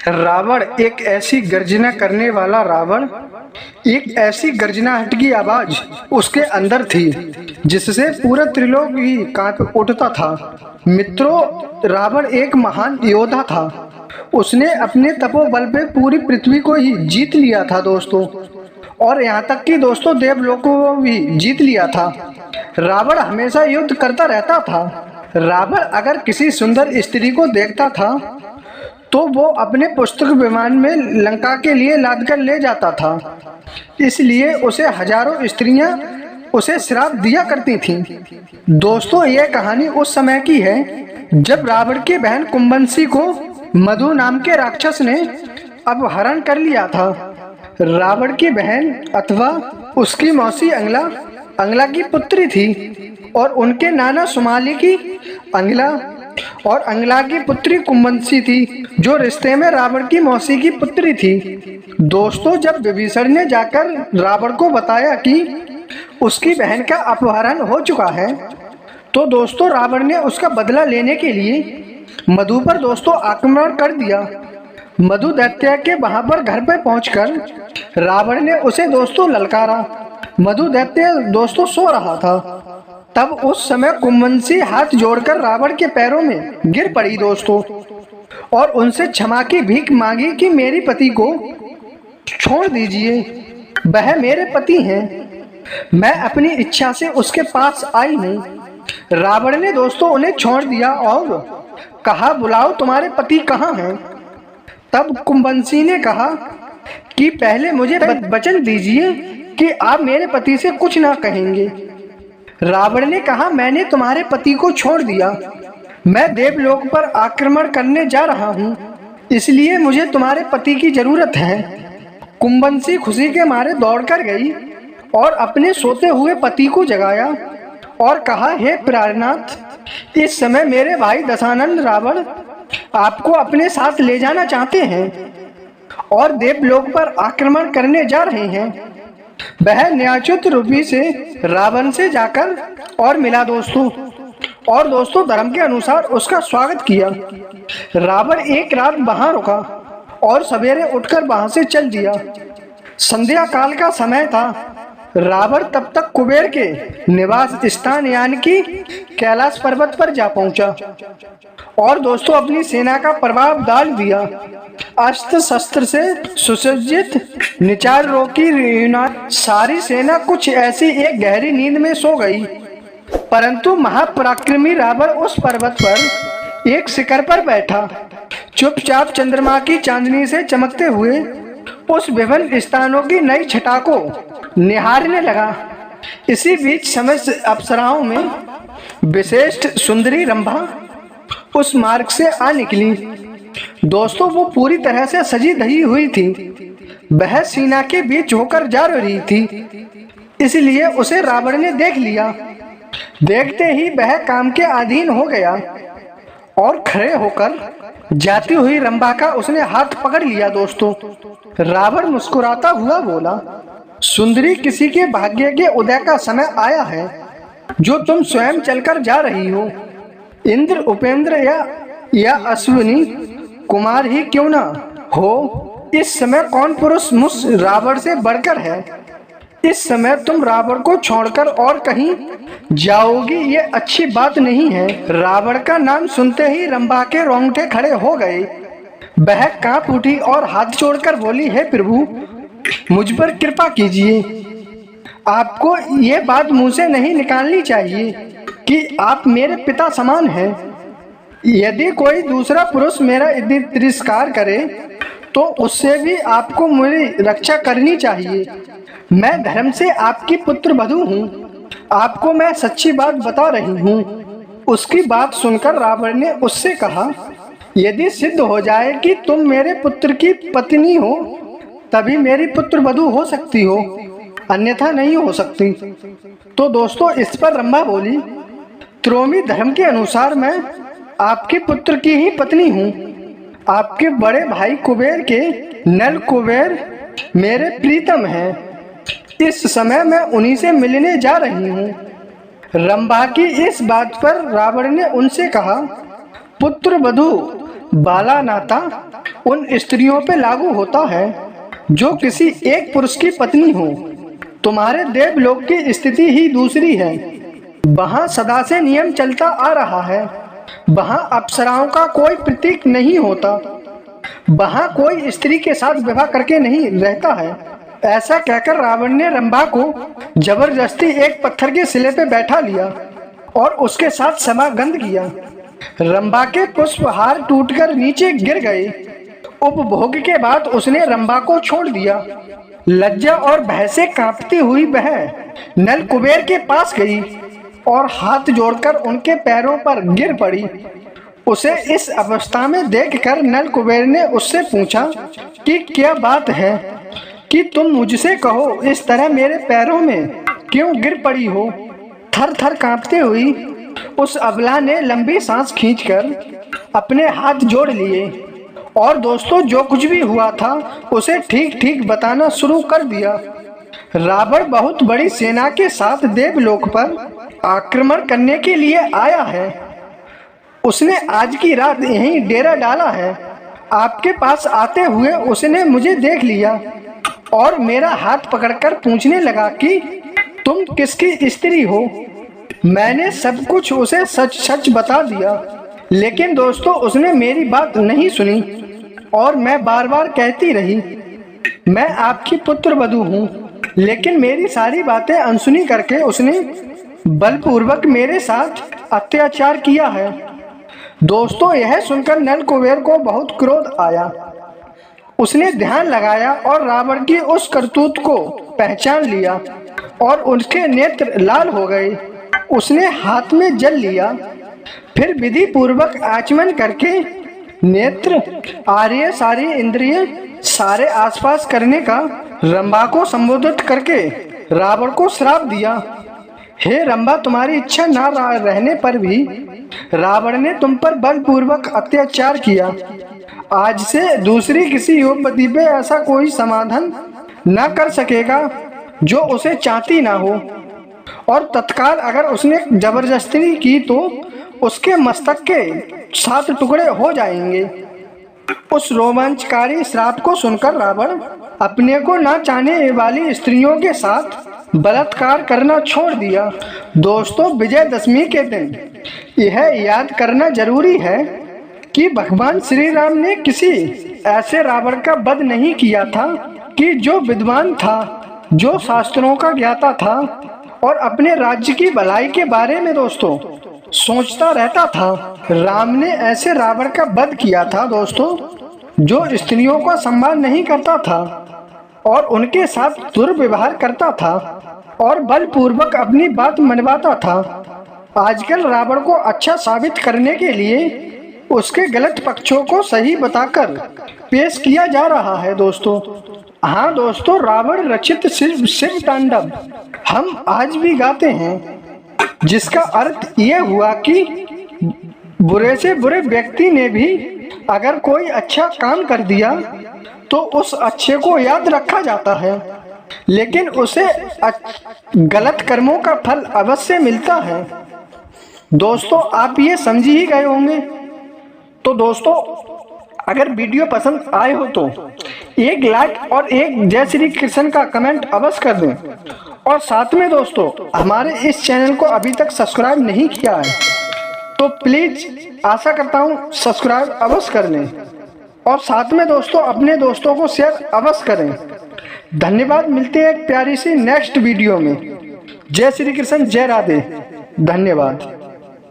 रावण एक ऐसी गर्जना करने वाला रावण, एक ऐसी गर्जनाहट की आवाज उसके अंदर थी जिससे पूरा त्रिलोक ही कांप उठता था। मित्रों, रावण एक महान योद्धा था। उसने अपने तपोबल पे पूरी पृथ्वी को ही जीत लिया था दोस्तों, और यहाँ तक कि दोस्तों देवलोकों को भी जीत लिया था। रावण हमेशा युद्ध करता रहता था। रावण अगर किसी सुंदर स्त्री को देखता था तो वो अपने पुस्तक विमान में लंका के लिए लाद कर ले जाता था। इसलिए उसे हजारों स्त्रियां उसे श्राप दिया करती थीं। दोस्तों, यह कहानी उस समय की है जब रावण की बहन कुंभनसी को मधु नाम के राक्षस ने अपहरण कर लिया था। रावण की बहन अथवा उसकी मौसी अंगला की पुत्री थी, और उनके नाना सुमाली की अंगला और अंगला की पुत्री कुंभनसी थी, जो रिश्ते में रावण की मौसी की पुत्री थी। दोस्तों, जब विभीषण ने जाकर रावण को बताया कि उसकी बहन का अपहरण हो चुका है, तो दोस्तों रावण ने उसका बदला लेने के लिए मधु पर दोस्तों आक्रमण कर दिया। मधु दैत्य के वहां पर घर पर पहुंचकर रावण ने उसे दोस्तों ललकारा। मधु दैत्य दोस्तों सो रहा था। तब उस समय कुंभनसी हाथ जोड़कर रावण के पैरों में गिर पड़ी दोस्तों, और उनसे क्षमा की भीख मांगी कि मेरी पति को छोड़ दीजिए, वह मेरे पति हैं, मैं अपनी इच्छा से उसके पास आई हूँ। रावण ने दोस्तों उन्हें छोड़ दिया और कहा, बुलाओ तुम्हारे पति कहाँ हैं। तब कुंभनसी ने कहा कि पहले मुझे वचन दीजिए कि आप मेरे पति से कुछ ना कहेंगे। रावण ने कहा, मैंने तुम्हारे पति को छोड़ दिया, मैं देवलोक पर आक्रमण करने जा रहा हूँ, इसलिए मुझे तुम्हारे पति की जरूरत है। कुंभनसी खुशी के मारे दौड़कर गई और अपने सोते हुए पति को जगाया और कहा, हे प्राणनाथ, इस समय मेरे भाई दशानन रावण आपको अपने साथ ले जाना चाहते हैं और देवलोक पर आक्रमण करने जा रहे हैं। वह न्यायच्युत रूपी से रावण से जाकर और मिला दोस्तों, और दोस्तों धर्म के अनुसार उसका स्वागत किया। रावण एक रात वहां रुका और सवेरे उठकर वहां से चल दिया। संध्या काल का समय था। रावण तब तक कुबेर के निवास स्थान यानी कि कैलाश पर्वत पर जा पहुंचा और दोस्तों अपनी सेना का प्रभाव डाल दिया। अस्त्र शस्त्र से सुसज्जित निचार रोकी सारी सेना कुछ ऐसी एक गहरी नींद में सो गई। परंतु महापराक्रमी रावण उस पर्वत पर एक शिखर पर बैठा चुपचाप चंद्रमा की चांदनी से चमकते हुए उस विभिन्न स्थानों की नई छटा को निहारने लगा। इसी बीच समस्त अप्सराओं में विशिष्ट सुंदरी रंभा उस मार्ग से आ निकली। दोस्तों, वो पूरी तरह से सजी धजी हुई थी। वह सीना के बीच होकर जा रही थी, इसलिए उसे रावण ने देख लिया। देखते ही वह काम के अधीन हो गया और खड़े होकर जाती हुई रंभा का उसने हाथ पकड़ लिया। दोस्तों, रावण मुस्कुराता हुआ बोला, सुंदरी, किसी के भाग्य के उदय का समय आया है जो तुम स्वयं चलकर जा रही हो। इंद्र, उपेंद्र या अश्विनी कुमार ही क्यों ना हो, इस समय कौन पुरुष मुझ रावण से बढ़कर है। इस समय तुम रावण को छोड़कर और कहीं जाओगी, ये अच्छी बात नहीं है। रावण का नाम सुनते ही रंभा के रोंगटे खड़े हो गए। वह कांप उठी और हाथ जोड़कर बोली, हे प्रभु, मुझ पर कृपा कीजिए। आपको ये बात मुंह से नहीं निकालनी चाहिए कि आप मेरे पिता समान हैं। यदि कोई दूसरा पुरुष मेरा यदि तिरस्कार करे तो उससे भी आपको मेरी रक्षा करनी चाहिए। मैं धर्म से आपकी पुत्र वधू हूँ, आपको मैं सच्ची बात बता रही हूँ। उसकी बात सुनकर रावण ने उससे कहा, यदि सिद्ध हो जाए कि तुम मेरे पुत्र की पत्नी हो तभी मेरी पुत्र वधू हो सकती हो, अन्यथा नहीं हो सकती। तो दोस्तों इस पर रंभा बोली, त्रोमी धर्म के अनुसार मैं आपके पुत्र की ही पत्नी हूँ। आपके बड़े भाई कुबेर के नल कुबेर मेरे प्रीतम हैं। इस समय मैं उन्हीं से मिलने जा रही हूँ। रंभा की इस बात पर रावण ने उनसे कहा, पुत्र वधू बाला नाता उन स्त्रियों पे लागू होता है जो किसी एक पुरुष की पत्नी हो। तुम्हारे देवलोक की स्थिति ही दूसरी है। वहां सदा से नियम चलता आ रहा है। वहां अप्सराओं का कोई प्रतीक नहीं होता। वहां कोई स्त्री के साथ विवाह करके नहीं रहता है। ऐसा कहकर रावण ने रंभा को जबरदस्ती एक पत्थर के सिले पे बैठा लिया और उसके साथ समागंध किया। रंभा के पुष्पहार टूटकर नीचे गिर गए। उपभोग के बाद उसने रंभा को छोड़ दिया। लज्जा और भय से कांपती हुई वह नल कुबेर के पास गई और हाथ जोड़कर उनके पैरों पर गिर पड़ी। उसे इस अवस्था में देखकर नल कुबेर ने उससे पूछा कि क्या बात है कि तुम मुझसे कहो, इस तरह मेरे पैरों में क्यों गिर पड़ी हो। थर थर कांपते हुई उस अबला ने लंबी सांस खींचकर अपने हाथ जोड़ लिए और दोस्तों जो कुछ भी हुआ था उसे ठीक ठीक बताना शुरू कर दिया। रावण बहुत बड़ी सेना के साथ देवलोक पर आक्रमण करने के लिए आया है। उसने आज की रात यहीं डेरा डाला है। आपके पास आते हुए उसने मुझे देख लिया और मेरा हाथ पकड़कर पूछने लगा कि तुम किसकी स्त्री हो। मैंने सब कुछ उसे सच सच बता दिया, लेकिन दोस्तों उसने मेरी बात नहीं सुनी और मैं बार बार कहती रही मैं आपकी पुत्र वधू हूँ, लेकिन मेरी सारी बातें अनसुनी करके उसने बलपूर्वक मेरे साथ अत्याचार किया है। दोस्तों यह सुनकर नल कुबेर को बहुत क्रोध आया। उसने ध्यान लगाया और रावण की उस करतूत को पहचान लिया और उसके नेत्र लाल हो गए। उसने हाथ में जल लिया, फिर विधि पूर्वक आचमन करके नेत्र आर्य सारी इंद्रिय सारे आसपास करने का रंभा को संबोधित करके रावण को श्राप दिया। हे रंभा, तुम्हारी इच्छा न रहने पर भी रावण ने तुम पर बलपूर्वक अत्याचार किया। आज से दूसरी किसी युवती पे ऐसा कोई समाधान न कर सकेगा जो उसे चाहती ना हो, और तत्काल अगर उसने जबरदस्ती की तो उसके मस्तक के 7 टुकड़े हो जाएंगे। उस रोमांचकारी श्राप को सुनकर रावण अपने को ना चाहने वाली स्त्रियों के साथ बलात्कार करना छोड़ दिया। दोस्तों विजयदशमी के दिन यह याद करना जरूरी है कि भगवान श्री राम ने किसी ऐसे रावण का वध नहीं किया था कि जो विद्वान था, जो शास्त्रों का ज्ञाता था और अपने राज्य की भलाई के बारे में दोस्तों सोचता रहता था। राम ने ऐसे रावण का वध किया था दोस्तों जो स्त्रियों का सम्मान नहीं करता था और उनके साथ दुर्व्यवहार करता था और बलपूर्वक अपनी बात मनवाता था। आजकल रावण को अच्छा साबित करने के लिए उसके गलत पक्षों को सही बताकर पेश किया जा रहा है दोस्तों। हाँ दोस्तों, रावण रचित शिव तांडव हम आज भी गाते हैं, जिसका अर्थ यह हुआ कि बुरे से बुरे व्यक्ति ने भी अगर कोई अच्छा काम कर दिया तो उस अच्छे को याद रखा जाता है, लेकिन उसे गलत कर्मों का फल अवश्य मिलता है। दोस्तों आप ये समझ ही गए होंगे। तो दोस्तों अगर वीडियो पसंद आए हो तो एक लाइक और एक जय श्री कृष्ण का कमेंट अवश्य कर दें, और साथ में दोस्तों हमारे इस चैनल को अभी तक सब्सक्राइब नहीं किया है तो प्लीज आशा करता हूँ सब्सक्राइब अवश्य कर लें, और साथ में दोस्तों अपने दोस्तों को शेयर अवश्य करें। धन्यवाद। मिलते हैं एक प्यारी सी नेक्स्ट वीडियो में। जय श्री कृष्ण, जय राधे। धन्यवाद।